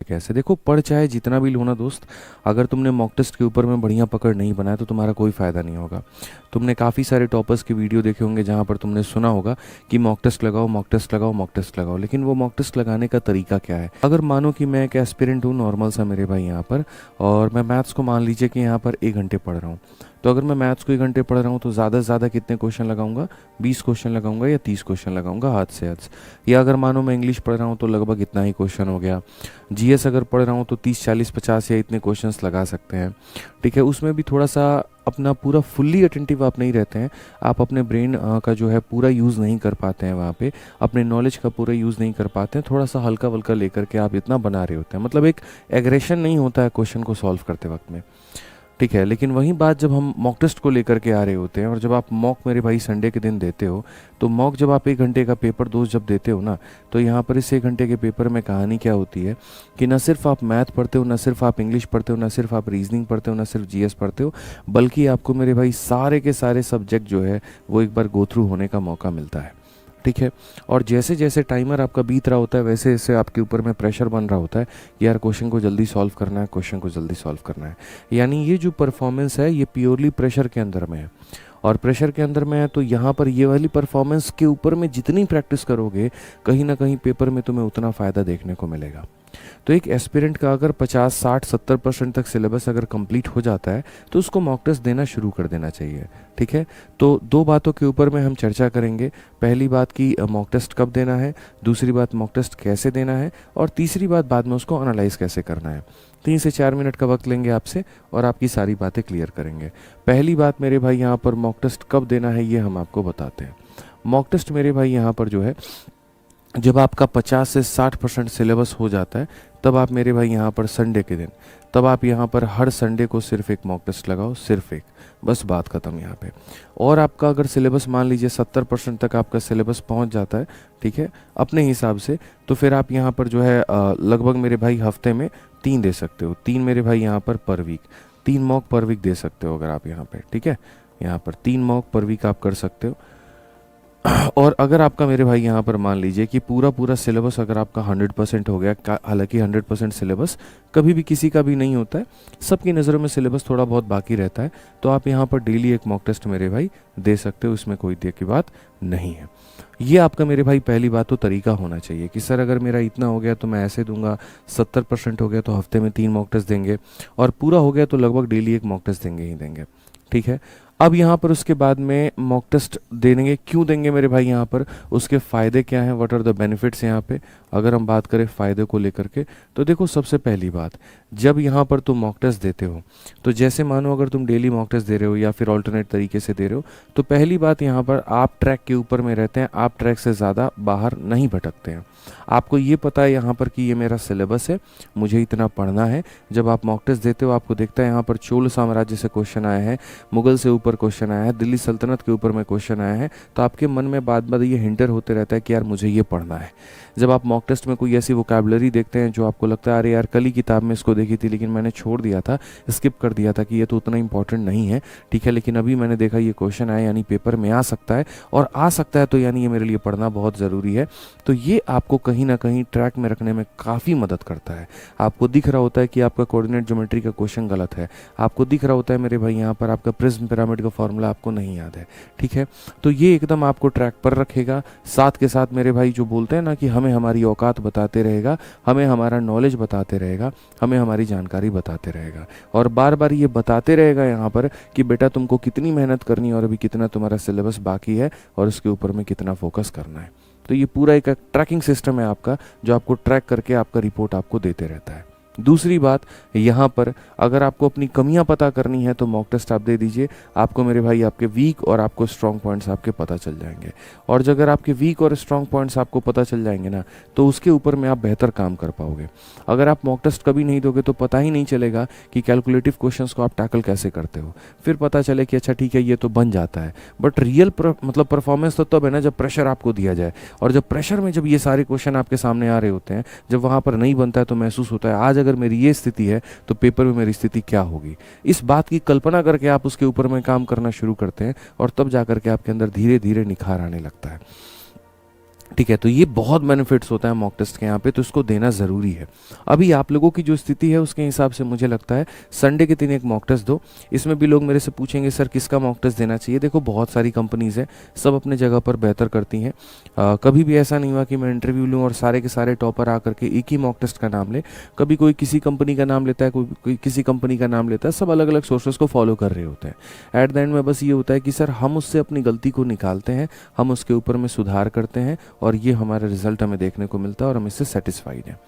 कैसे। देखो, पढ़ चाहे जितना भी लो ना दोस्त, अगर तुमने मॉक टेस्ट के ऊपर में बढ़िया पकड़ नहीं बनाया तो तुम्हारा कोई फ़ायदा नहीं होगा। तुमने काफ़ी सारे टॉपर्स की वीडियो देखे होंगे जहाँ पर तुमने सुना होगा कि मॉक टेस्ट लगाओ, मॉक टेस्ट लगाओ, मॉक टेस्ट लगाओ, लेकिन वो मॉक टेस्ट लगाने का तरीका क्या है। अगर मानो कि मैं एक एस्पिरेंट हूँ नॉर्मल सा मेरे भाई यहाँ पर, और मैं मैथ्स को मान लीजिए कि यहाँ पर 1 घंटे पढ़ रहा हूँ, तो अगर मैं मैथ्स को 1 घंटे पढ़ रहा हूँ तो ज़्यादा से ज़्यादा कितने क्वेश्चन लगाऊंगा, 20 क्वेश्चन लगाऊंगा या 30 क्वेश्चन लगाऊंगा हाथ से हाथ। या अगर मानो मैं इंग्लिश पढ़ रहा हूँ तो लगभग इतना ही क्वेश्चन हो गया। जीएस अगर पढ़ रहा हूँ तो 30 40 50 या इतने क्वेश्चंस लगा सकते हैं। ठीक है, उसमें भी थोड़ा सा अपना पूरा फुल्ली अटेंटिव आप नहीं रहते हैं, आप अपने ब्रेन का जो है पूरा यूज़ नहीं कर पाते हैं वहाँ पे, अपने नॉलेज का पूरा यूज़ नहीं कर पाते हैं, थोड़ा सा हल्का वल्का लेकर के आप इतना बना रहे होते हैं, मतलब एक एग्रेशन नहीं होता है क्वेश्चन को सॉल्व करते वक्त में। ठीक है, लेकिन वही बात जब हम मॉक टेस्ट को लेकर के आ रहे होते हैं, और जब आप मॉक मेरे भाई संडे के दिन देते हो, तो मॉक जब आप 1 घंटे का पेपर दोस्त जब देते हो ना, तो यहाँ पर इस 1 घंटे के पेपर में कहानी क्या होती है कि न सिर्फ आप मैथ पढ़ते हो, न सिर्फ आप इंग्लिश पढ़ते हो, न सिर्फ आप रीजनिंग पढ़ते हो, न सिर्फ जीएस पढ़ते हो, बल्कि आपको मेरे भाई सारे के सारे सब्जेक्ट जो है वो एक बार गो थ्रू होने का मौका मिलता है। ठीक है, और जैसे जैसे टाइमर आपका बीत रहा होता है वैसे वैसे आपके ऊपर में प्रेशर बन रहा होता है कि यार क्वेश्चन को जल्दी सॉल्व करना है, क्वेश्चन को जल्दी सॉल्व करना है। यानी ये जो परफॉर्मेंस है ये प्योरली प्रेशर के अंदर में है, और प्रेशर के अंदर में है तो यहाँ पर ये वाली परफॉर्मेंस के ऊपर में जितनी प्रैक्टिस करोगे कहीं ना कहीं पेपर में तुम्हें उतना फ़ायदा देखने को मिलेगा। तो एक एस्पिरेंट का अगर 50 60 70% तक सिलेबस अगर कंप्लीट हो जाता है तो उसको मॉक टेस्ट देना शुरू कर देना चाहिए। ठीक है, तो दो बातों के ऊपर में हम चर्चा करेंगे। पहली बात कि मॉक टेस्ट कब देना है, दूसरी बात मॉक टेस्ट कैसे देना है, और तीसरी बात बाद में उसको एनालाइज कैसे करना है। 3 से 4 मिनट का वक्त लेंगे आपसे और आपकी सारी बातें क्लियर करेंगे। पहली बात मेरे भाई यहाँ पर मॉक टेस्ट कब देना है ये हम आपको बताते हैं। मॉक टेस्ट मेरे भाई यहाँ पर जो है जब आपका 50 से 60% सिलेबस हो जाता है तब आप मेरे भाई यहाँ पर संडे के दिन, तब आप यहाँ पर हर संडे को सिर्फ एक मॉक टेस्ट लगाओ, सिर्फ एक, बस बात ख़त्म यहाँ पे। और आपका अगर सिलेबस मान लीजिए 70% तक आपका सिलेबस पहुँच जाता है, ठीक है, अपने हिसाब से, तो फिर आप यहाँ पर जो है लगभग मेरे भाई हफ्ते में 3 दे सकते हो, 3 मेरे भाई यहाँ पर वीक, 3 मॉक पर वीक दे सकते हो अगर आप यहाँ पे। ठीक है, यहाँ पर 3 मॉक पर वीक आप कर सकते हो। और अगर आपका मेरे भाई यहाँ पर मान लीजिए कि पूरा पूरा सिलेबस अगर आपका 100% हो गया, हालांकि 100% सिलेबस कभी भी किसी का भी नहीं होता है, सबकी नज़रों में सिलेबस थोड़ा बहुत बाकी रहता है, तो आप यहाँ पर डेली एक मॉक टेस्ट मेरे भाई दे सकते हो, इसमें कोई दे की बात नहीं है। ये आपका मेरे भाई पहली बात तो तरीका होना चाहिए कि सर अगर मेरा इतना हो गया तो मैं ऐसे दूंगा, 70% हो गया तो हफ्ते में 3 मॉक टेस्ट देंगे, और पूरा हो गया तो लगभग डेली एक मॉक टेस्ट देंगे ही देंगे। ठीक है, अब यहाँ पर उसके बाद में मॉक टेस्ट देंगे, क्यों देंगे मेरे भाई यहाँ पर, उसके फ़ायदे क्या हैं, व्हाट आर द बेनिफिट्स यहाँ पे। अगर हम बात करें फ़ायदे को लेकर के, तो देखो सबसे पहली बात, जब यहाँ पर तुम मॉक टेस्ट देते हो तो जैसे मानो अगर तुम डेली मॉक टेस्ट दे रहे हो या फिर ऑल्टरनेट तरीके से दे रहे हो, तो पहली बात यहाँ पर आप ट्रैक के ऊपर में रहते हैं, आप ट्रैक से ज़्यादा बाहर नहीं भटकते हैं। आपको ये पता है यहाँ पर कि ये मेरा सिलेबस है, मुझे इतना पढ़ना है। जब आप मॉक टेस्ट देते हो आपको देखता है यहाँ पर चोल साम्राज्य से क्वेश्चन आया है, मुगल से ऊपर क्वेश्चन आया है, दिल्ली सल्तनत के ऊपर में क्वेश्चन आया है, तो आपके मन में बाद बाद ये हिंटर होते रहता है कि यार मुझे ये पढ़ना है। जब आप मॉक टेस्ट में कोई ऐसी वोकैबुलरी देखते हैं जो आपको लगता है अरे यार कल ही किताब में इसको देखी थी लेकिन मैंने छोड़ दिया था, स्किप कर दिया था कि ये तो उतना इंपॉर्टेंट नहीं है, ठीक है, लेकिन अभी मैंने देखा ये क्वेश्चन आया यानी पेपर में आ सकता है, और आ सकता है तो यानी ये मेरे लिए पढ़ना बहुत ज़रूरी है, तो ये आपको कहीं ना कहीं ट्रैक में रखने में काफ़ी मदद करता है। आपको दिख रहा होता है कि आपका कोऑर्डिनेट ज्योमेट्री का क्वेश्चन गलत है, आपको दिख रहा होता है मेरे भाई यहाँ पर आपका प्रिज्म पिरामिड का फॉर्मूला आपको नहीं याद है। ठीक है, तो ये एकदम आपको ट्रैक पर रखेगा। साथ के साथ मेरे भाई जो बोलते हैं ना कि हमें हमारी औकात बताते रहेगा, हमें हमारा नॉलेज बताते रहेगा, हमें हमारी जानकारी बताते रहेगा, और बार बार ये बताते रहेगा यहाँ पर कि बेटा तुमको कितनी मेहनत करनी है और अभी कितना तुम्हारा सिलेबस बाकी है और उसके ऊपर में कितना फोकस करना है। तो ये पूरा एक ट्रैकिंग सिस्टम है आपका जो आपको ट्रैक करके आपका रिपोर्ट आपको देते रहता है। दूसरी बात, यहाँ पर अगर आपको अपनी कमियां पता करनी है तो मॉक टेस्ट आप दे दीजिए, आपको मेरे भाई आपके वीक और आपको स्ट्रॉन्ग पॉइंट्स आपके पता चल जाएंगे, और जब अगर आपके वीक और स्ट्रॉन्ग पॉइंट्स आपको पता चल जाएंगे ना तो उसके ऊपर में आप बेहतर काम कर पाओगे। अगर आप मॉक टेस्ट कभी नहीं दोगे तो पता ही नहीं चलेगा कि कैलकुलेटिव क्वेश्चंस को आप टैकल कैसे करते हो, फिर पता चले कि अच्छा ठीक है ये तो बन जाता है, बट रियल मतलब परफॉर्मेंस तो तब है ना जब प्रेशर आपको दिया जाए, और जब प्रेशर में जब ये सारे क्वेश्चन आपके सामने आ रहे होते हैं, जब वहाँ पर नहीं बनता है तो महसूस होता है आज अगर मेरी ये स्थिति है तो पेपर में मेरी स्थिति क्या होगी। इस बात की कल्पना करके आप उसके ऊपर में काम करना शुरू करते हैं और तब जाकर के आपके अंदर धीरे धीरे निखार आने लगता है। ठीक है, तो ये बहुत बेनिफिट्स होता है मॉक टेस्ट के यहाँ पे, तो इसको देना ज़रूरी है। अभी आप लोगों की जो स्थिति है उसके हिसाब से मुझे लगता है संडे के दिन एक मॉक टेस्ट दो। इसमें भी लोग मेरे से पूछेंगे सर किसका मॉक टेस्ट देना चाहिए। देखो बहुत सारी कंपनीज़ हैं, सब अपने जगह पर बेहतर करती हैं। कभी भी ऐसा नहीं हुआ कि मैं इंटरव्यू लूँ और सारे के सारे टॉपर आकर के एक ही मॉक टेस्ट का नाम ले। कभी कोई किसी कंपनी का नाम लेता है, कोई किसी कंपनी का नाम लेता है, सब अलग अलग सोर्सेज को फॉलो कर रहे होते हैं। एट द एंड में बस ये होता है कि सर हम उससे अपनी गलती को निकालते हैं, हम उसके ऊपर में सुधार करते हैं और ये हमारा रिजल्ट हमें देखने को मिलता है और हम इससे सेटिस्फाइड हैं।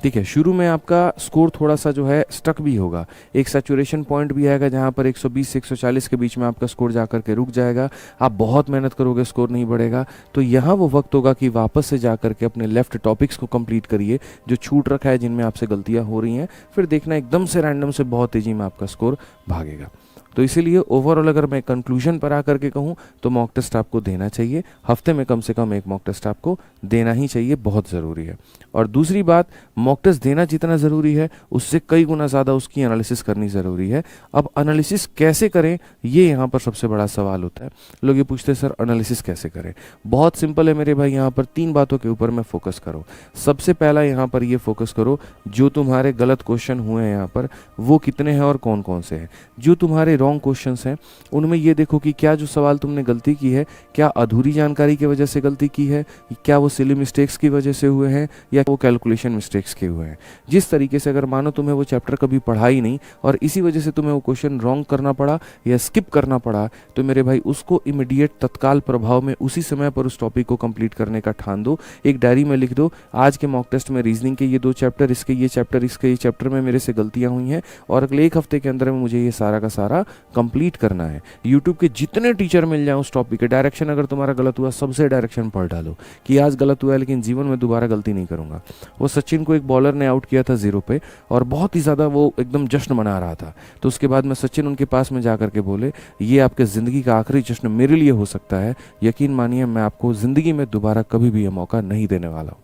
ठीक है, शुरू में आपका स्कोर थोड़ा सा जो है स्टक भी होगा, एक सैचुरेशन पॉइंट भी आएगा जहाँ पर 120 से 140 के बीच में आपका स्कोर जाकर के रुक जाएगा। आप बहुत मेहनत करोगे, स्कोर नहीं बढ़ेगा, तो यहाँ वो वक्त होगा कि वापस से जाकर के अपने लेफ्ट टॉपिक्स को कंप्लीट करिए जो छूट रखा है, जिनमें आपसे गलतियाँ हो रही हैं। फिर देखना एकदम से रैंडम से बहुत तेज़ी में आपका स्कोर भागेगा। तो इसीलिए ओवरऑल अगर मैं कंक्लूजन पर आकर के कहूँ तो मॉक टेस्ट आपको देना चाहिए, हफ्ते में कम से कम एक मॉक टेस्ट आपको देना ही चाहिए, बहुत ज़रूरी है। और दूसरी बात, मॉक टेस्ट देना जितना ज़रूरी है उससे कई गुना ज़्यादा उसकी एनालिसिस करनी ज़रूरी है। अब एनालिसिस कैसे करें, ये यहाँ पर सबसे बड़ा सवाल होता है। लोग ये पूछते हैं सर एनालिसिस कैसे करें। बहुत सिंपल है मेरे भाई, यहाँ पर 3 बातों के ऊपर मैं फोकस करो। सबसे पहला यहाँ पर ये फोकस करो, जो तुम्हारे गलत क्वेश्चन हुए हैं यहाँ पर वो कितने हैं और कौन कौन से हैं। जो तुम्हारे रॉन्ग क्वेश्चंस हैं उनमें ये देखो कि क्या जो सवाल तुमने गलती की है, क्या अधूरी जानकारी की वजह से गलती की है, क्या वो सिली मिस्टेक्स की वजह से हुए हैं, या वो कैलकुलेशन मिस्टेक्स के हुए हैं। जिस तरीके से अगर मानो तुम्हें वो चैप्टर कभी पढ़ा ही नहीं और इसी वजह से तुम्हें वो क्वेश्चन रॉन्ग करना पड़ा या स्किप करना पड़ा, तो मेरे भाई उसको इमीडिएट तत्काल प्रभाव में उसी समय पर उस टॉपिक को कंप्लीट करने का ठान दो। एक डायरी में लिख दो, आज के मॉक टेस्ट में रीजनिंग के ये 2 चैप्टर, इसके ये चैप्टर, इसके ये चैप्टर में मेरे से गलतियां हुई हैं और अगले एक हफ्ते के अंदर में मुझे ये सारा का सारा कंप्लीट करना है। यूट्यूब के जितने टीचर मिल जाए उस टॉपिक के, डायरेक्शन अगर तुम्हारा गलत हुआ सबसे डायरेक्शन पढ़ डालो कि आज गलत हुआ है लेकिन जीवन में दोबारा गलती नहीं करूंगा। वो सचिन को एक बॉलर ने आउट किया था 0 पे और बहुत ही ज़्यादा वो एकदम जश्न मना रहा था, तो उसके बाद में सचिन उनके पास में जाकर के बोले ये आपके ज़िंदगी का आखिरी जश्न मेरे लिए हो सकता है, यकीन मानिए मैं आपको ज़िंदगी में दोबारा कभी भी ये मौका नहीं देने वाला हूँ।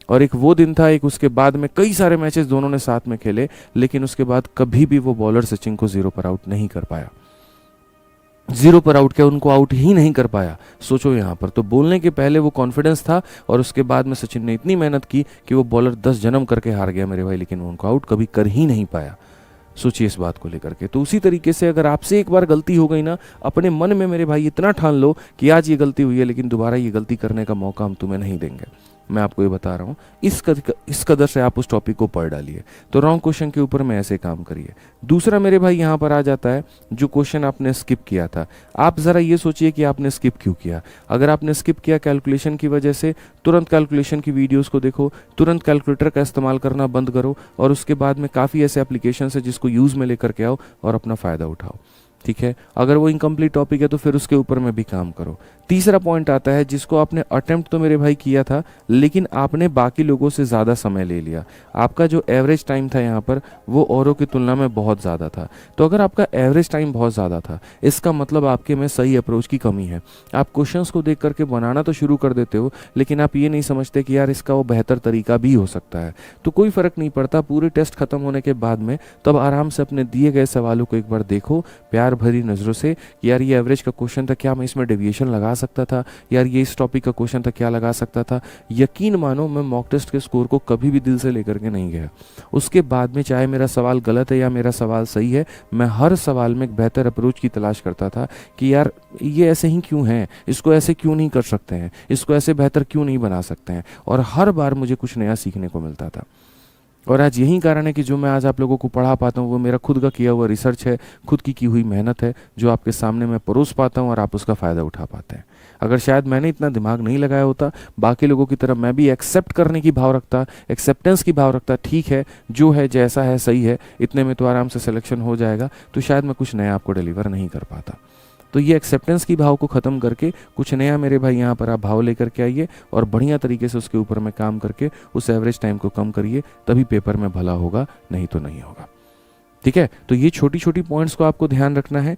और एक वो दिन था, एक उसके बाद में कई सारे मैचेस दोनों ने साथ में खेले, लेकिन उसके बाद कभी भी वो बॉलर सचिन को 0 पर आउट नहीं कर पाया। 0 पर आउट किया, उनको आउट ही नहीं कर पाया। सोचो यहाँ पर तो बोलने के पहले वो कॉन्फिडेंस था और उसके बाद में सचिन ने इतनी मेहनत की कि वो बॉलर 10 जन्म करके हार गया मेरे भाई, लेकिन वो उनको आउट कभी कर ही नहीं पाया। सोचिए इस बात को लेकर के। तो उसी तरीके से अगर आपसे एक बार गलती हो गई ना, अपने मन में मेरे भाई इतना ठान लो कि आज ये गलती हुई है लेकिन दोबारा ये गलती करने का मौका हम तुम्हें नहीं देंगे। मैं आपको ये बता रहा हूँ, इस कदर से आप उस टॉपिक को पढ़ डालिए। तो रॉन्ग क्वेश्चन के ऊपर में ऐसे काम करिए। दूसरा मेरे भाई यहाँ पर आ जाता है जो क्वेश्चन आपने स्किप किया था। आप ज़रा ये सोचिए कि आपने स्किप क्यों किया। अगर आपने स्किप किया कैलकुलेशन की वजह से, तुरंत कैलकुलेशन की वीडियोस को देखो, तुरंत कैलकुलेटर का इस्तेमाल करना बंद करो और उसके बाद में काफ़ी ऐसे एप्लीकेशन है जिसको यूज़ में लेकर के आओ और अपना फ़ायदा उठाओ। ठीक है, अगर वो इनकम्प्लीट टॉपिक है तो फिर उसके ऊपर में भी काम करो। तीसरा पॉइंट आता है जिसको आपने अटेम्प्ट तो मेरे भाई किया था लेकिन आपने बाकी लोगों से ज़्यादा समय ले लिया। आपका जो एवरेज टाइम था यहाँ पर वो औरों की तुलना में बहुत ज़्यादा था। तो अगर आपका एवरेज टाइम बहुत ज़्यादा था, इसका मतलब आपके में सही अप्रोच की कमी है। आप क्वेश्चंस को देख करके बनाना तो शुरू कर देते हो लेकिन आप ये नहीं समझते कि यार इसका वो बेहतर तरीका भी हो सकता है। तो कोई फ़र्क नहीं पड़ता, पूरे टेस्ट खत्म होने के बाद में तब आराम से अपने दिए गए सवालों को एक बार देखो प्यार भरी नज़रों से कि यार ये एवरेज का क्वेश्चन था, क्या मैं इसमें डेविएशन लगा सकता था, यार ये इस टॉपिक का क्वेश्चन था क्या लगा सकता था। यकीन मानो मैं मॉक टेस्ट के स्कोर को कभी भी दिल से लेकर के नहीं गया। उसके बाद में चाहे मेरा सवाल गलत है या मेरा सवाल सही है, मैं हर सवाल में एक बेहतर अप्रोच की तलाश करता था कि यार ये ऐसे ही क्यों है, इसको ऐसे क्यों नहीं कर सकते हैं, इसको ऐसे बेहतर क्यों नहीं बना सकते हैं। और हर बार मुझे कुछ नया सीखने को मिलता था। और आज यही कारण है कि जो मैं आज आप लोगों को पढ़ा पाता हूँ वो मेरा खुद का किया हुआ रिसर्च है, खुद की हुई मेहनत है जो आपके सामने मैं परोस पाता हूँ और आप उसका फ़ायदा उठा पाते हैं। अगर शायद मैंने इतना दिमाग नहीं लगाया होता, बाकी लोगों की तरह मैं भी एक्सेप्ट करने की भाव रखता, एक्सेप्टेंस की भाव रखता, ठीक है जो है जैसा है सही है, इतने में तो आराम से सिलेक्शन हो जाएगा, तो शायद मैं कुछ नया आपको डिलीवर नहीं कर पाता। तो ये एक्सेप्टेंस की भाव को ख़त्म करके कुछ नया मेरे भाई यहाँ पर आप भाव लेकर के आइए और बढ़िया तरीके से उसके ऊपर में काम करके उस एवरेज टाइम को कम करिए, तभी पेपर में भला होगा, नहीं तो नहीं होगा। ठीक है, तो ये छोटी छोटी पॉइंट्स को आपको ध्यान रखना है।